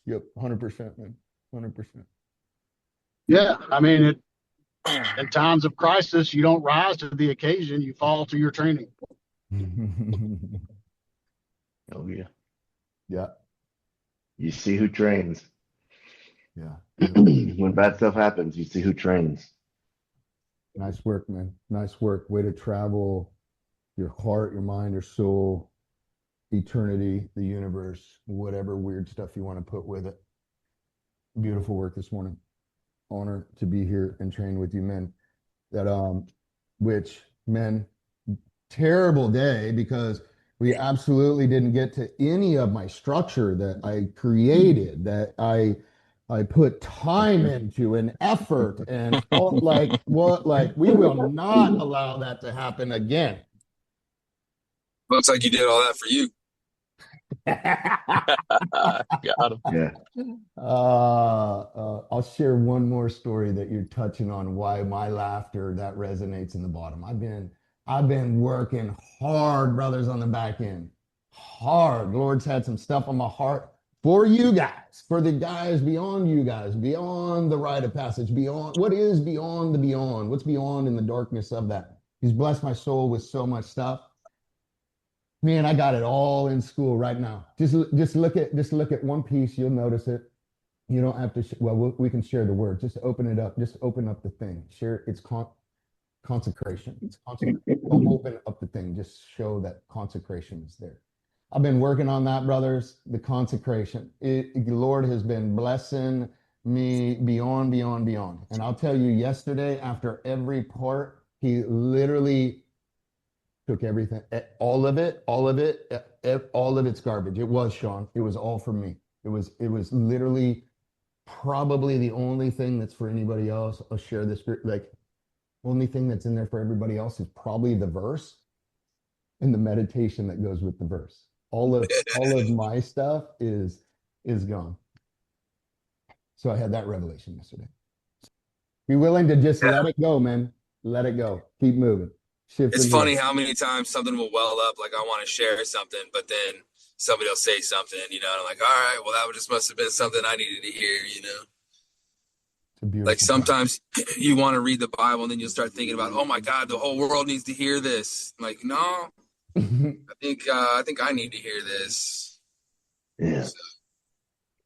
Yep. 100%, man. 100%. Yeah, I mean, in times of crisis, you don't rise to the occasion; you fall to your training. Oh yeah. Yeah. You see who trains. Yeah. When bad stuff happens, you see who trains. Nice work, man. Nice work. Way to travel your heart, your mind, your soul, eternity, the universe, whatever weird stuff you want to put with it. Beautiful work this morning. Honor to be here and train with you, men. Which, men, terrible day because we absolutely didn't get to any of my structure that I created, that I put time into and effort and all, like we will not allow that to happen again. Looks like you did all that for you. Got him. Yeah. I'll share one more story that you're touching on why my laughter that resonates in the bottom. I've been working hard, brothers, on the back end. Hard. Lord's had some stuff on my heart for you guys, for the guys beyond you guys, beyond the rite of passage, beyond what is beyond the beyond, what's beyond in the darkness of that. He's blessed my soul with so much stuff. Man, I got it all in school right now. Just look at one piece. You'll notice it. You don't have to. We can share the word. Just open it up. Just open up the thing. Share. It's consecration. It's consecration. Don't open up the thing. Just show that consecration is there. I've been working on that, brothers. The consecration. The Lord has been blessing me beyond. And I'll tell you, yesterday after every part, He literally took everything, all of it's garbage. It was, Sean. It was all for me. It was literally probably the only thing that's for anybody else. I'll share this, like, only thing that's in there for everybody else is probably the verse and the meditation that goes with the verse. All of my stuff is gone. So I had that revelation yesterday. Be willing to just let it go, man. Let it go. Keep moving. It's funny how many times something will well up, like I want to share something, but then somebody will say something, and I'm like, all right, well, that just must have been something I needed to hear, Like sometimes you want to read the Bible, and then you'll start thinking about, oh my God, the whole world needs to hear this. Like, no, I think I need to hear this. Yeah. So.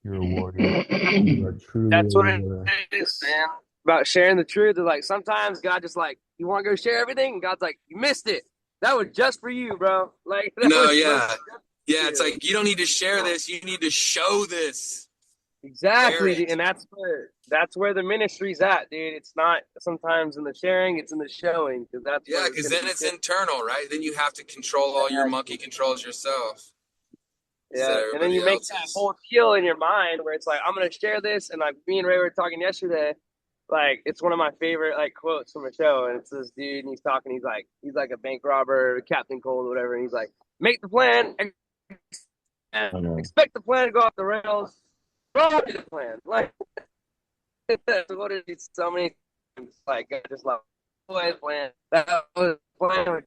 You're a warrior. You are truly That's what a warrior. it is, man. About sharing the truth. Is like sometimes God just like, you want to go share everything, and God's like, you missed it. That was just for you, bro. Like, it's like you don't need to share this. You need to show this. Exactly, and that's where the ministry's at, dude. It's not sometimes in the sharing; it's in the showing. Because then it's internal, right? Then you have to control all your monkey controls yourself. Yeah, and then you make that whole deal in your mind where it's like, I'm gonna share this, and like me and Ray were talking yesterday. Like, it's one of my favorite like quotes from a show, and it's this dude, and he's talking. He's like a bank robber, Captain Cold, or whatever. And he's like, make the plan, and expect the plan to go off the rails. Follow the plan. Like, what is it? So many times, like, just like, plan. That was plan.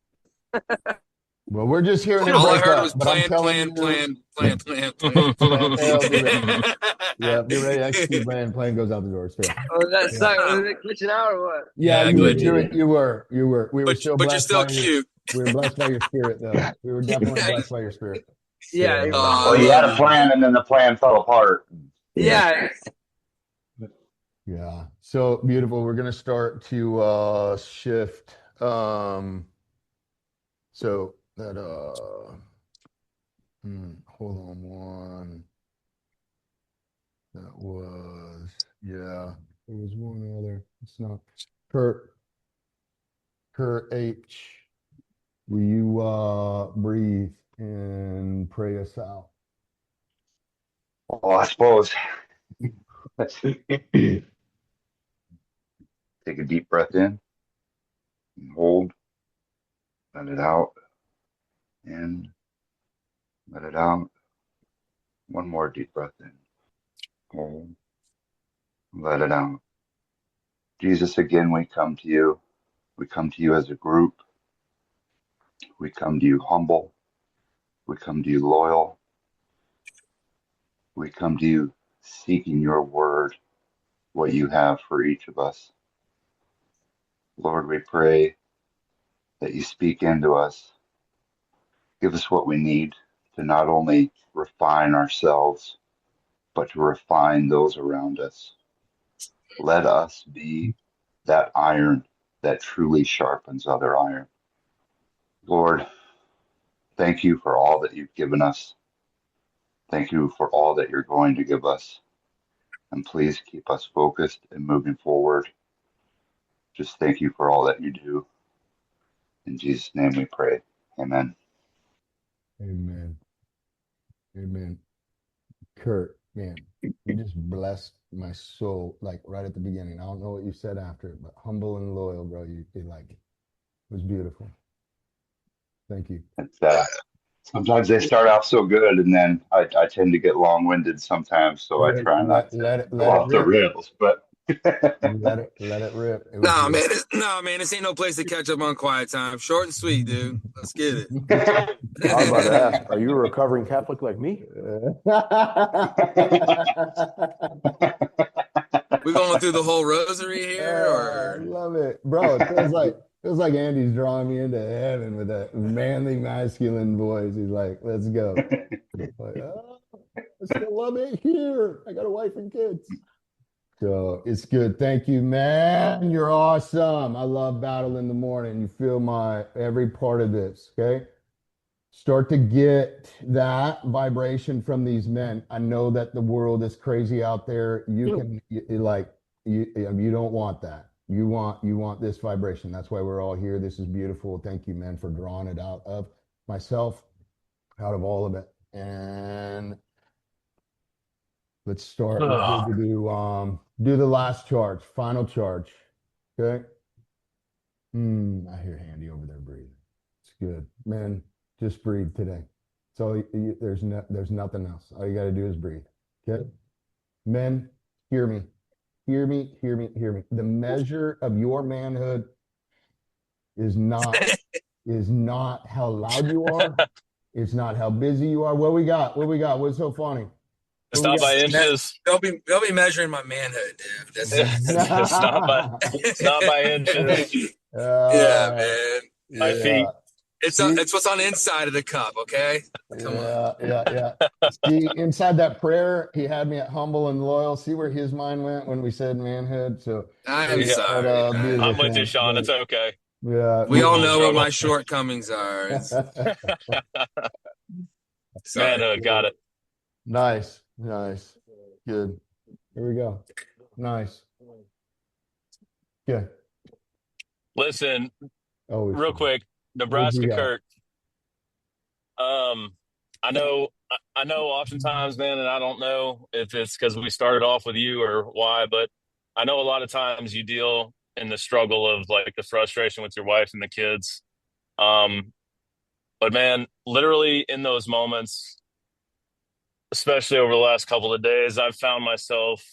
Well, we're just hearing it all break I heard up, was but plan. Yeah, be ready to execute plan goes out the door. It's fair. Oh, that sucked. Was it glitching out or what? Yeah, you were. We were still but blessed. You're still cute. We were blessed by your spirit, though. We were definitely blessed by your spirit. Yeah. Well, you had a plan, and then the plan fell apart. Yeah. Yeah. So beautiful. We're gonna start to shift So that hold on one. That was yeah. There was one other. It's not Kurt. Kurt H. Will you breathe and pray us out? Well, I suppose. Take a deep breath in and hold, let it out, in, let it out. One more deep breath in, hold, let it out. Jesus, again, we come to you. We come to you as a group. We come to you humble. We come to you loyal. We come to you seeking your word, what you have for each of us. Lord, we pray that you speak into us. Give us what we need to not only refine ourselves, but to refine those around us. Let us be that iron that truly sharpens other iron. Lord, thank you for all that you've given us. Thank you for all that you're going to give us. And please keep us focused and moving forward. Just thank you for all that you do. In Jesus' name we pray. Amen. Amen. Amen. Kurt, man, you just blessed my soul, like right at the beginning. I don't know what you said after it, but humble and loyal, bro. You like it was beautiful. Thank you. It's, sometimes they start off so good, and then I tend to get long-winded sometimes, so I try not to go Let it off the rip. rails. But Let it rip. It was good. Nah, man, this ain't no place to catch up on quiet time. Short and sweet, dude. Let's get it. I was about to ask, are you a recovering Catholic like me? We going through the whole rosary here, I or love it, bro. It feels like Andy's drawing me into heaven with that manly, masculine voice. He's like, "Let's go." Like, oh, I still love it here. I got a wife and kids. So it's good. Thank you, man. You're awesome. I love Battle in the Morning. You feel my every part of this. Okay. Start to get that vibration from these men. I know that the world is crazy out there. You don't want that. You want this vibration. That's why we're all here. This is beautiful. Thank you, men, for drawing it out of myself, out of all of it. And let's start. We're good to do the last charge, final charge. Okay. I hear Handy over there breathing. It's good, man. Just breathe today. So there's nothing else. All you got to do is breathe. Okay. Men, hear me. Hear me, hear me, hear me. The measure of your manhood is not how loud you are. It's not how busy you are. What we got? What we got? What's so funny? It's What we not by got? inches. they'll be measuring my manhood, dude. That's It's not by inches. yeah, Uh, man. By yeah. feet. See, It's what's on the inside of the cup, okay? Come on. yeah. See, inside that prayer, he had me at humble and loyal. See where his mind went when we said manhood. So, I'm Yeah, sorry. I'm with you, Sean. It's okay. Yeah, We We're all all know what struggle. my shortcomings are. Sorry. Manhood, got it. nice, good. Here we go. Nice, good. Listen, Always real fun. quick, What you Nebraska got? Kurt. Um, I know oftentimes, man, and I don't know if it's because we started off with you or why, but I know a lot of times you deal in the struggle of like the frustration with your wife and the kids. Um, but man, literally in those moments, especially over the last couple of days, I've found myself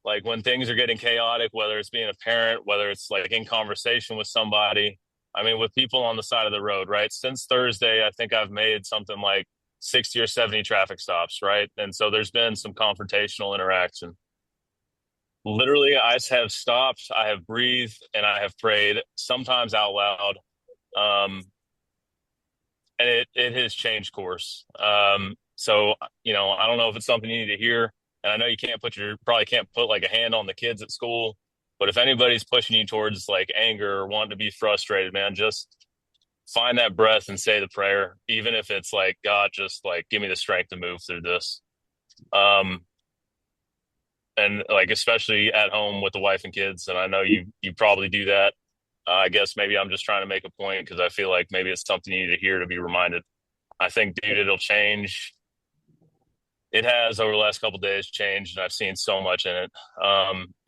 like when things are getting chaotic, whether it's being a parent, whether it's like in conversation with somebody, I mean, with people on the side of the road, right? Since Thursday, I think I've made something like 60 or 70 traffic stops, right? And so there's been some confrontational interaction. Literally, I have stopped, I have breathed, and I have prayed, sometimes out loud. Um, and it has changed course. So, I don't know if it's something you need to hear. And I know you probably can't put like a hand on the kids at school. But if anybody's pushing you towards like anger or wanting to be frustrated, man, just find that breath and say the prayer, even if it's like, God, just like give me the strength to move through this. And like, especially at home with the wife and kids. And I know you probably do that. I guess maybe I'm just trying to make a point because I feel like maybe it's something you need to hear to be reminded. I think, dude, it'll change. It has over the last couple of days changed, and I've seen so much in it.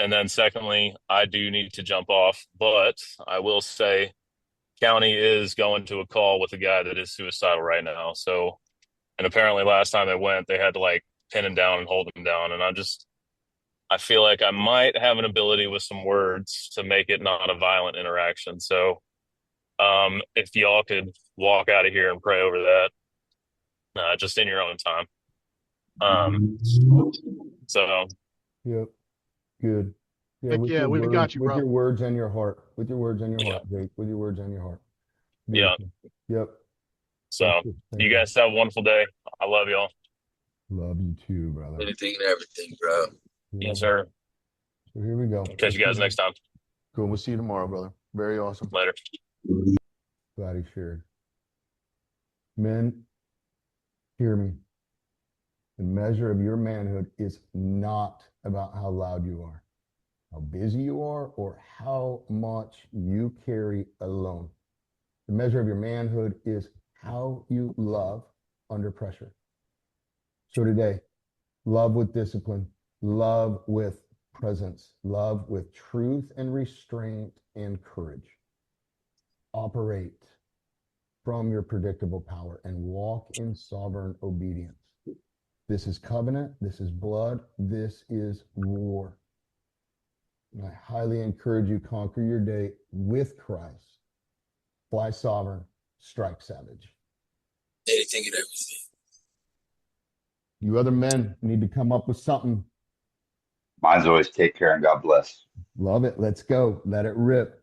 And then secondly, I do need to jump off, but I will say County is going to a call with a guy that is suicidal right now. So, and apparently last time they went, they had to like pin him down and hold him down. And I feel like I might have an ability with some words to make it not a violent interaction. So, if y'all could walk out of here and pray over that, just in your own time. So Yep. Good. Yeah, Heck yeah, we've got you, with bro. your words and your heart. With your words and your yeah, heart, Jake. With your words and your heart. yeah. Beautiful. Yep. So Thank you. Thank you you. guys have a wonderful day. I love y'all. Love you too, brother. Anything and everything, bro. Yeah. Yes, sir. So here we go. Catch you guys next time. Cool. We'll see you tomorrow, brother. Very awesome. Later. Glad he shared. Men, hear me. The measure of your manhood is not about how loud you are, how busy you are, or how much you carry alone. The measure of your manhood is how you love under pressure. So today, love with discipline, love with presence, love with truth and restraint and courage. Operate from your predictable power and walk in sovereign obedience. This is covenant, this is blood, this is war. And I highly encourage you conquer your day with Christ. Fly sovereign, strike savage. Anything and everything. You other men need to come up with something. Mine's always take care and God bless. Love it. Let's go. Let it rip.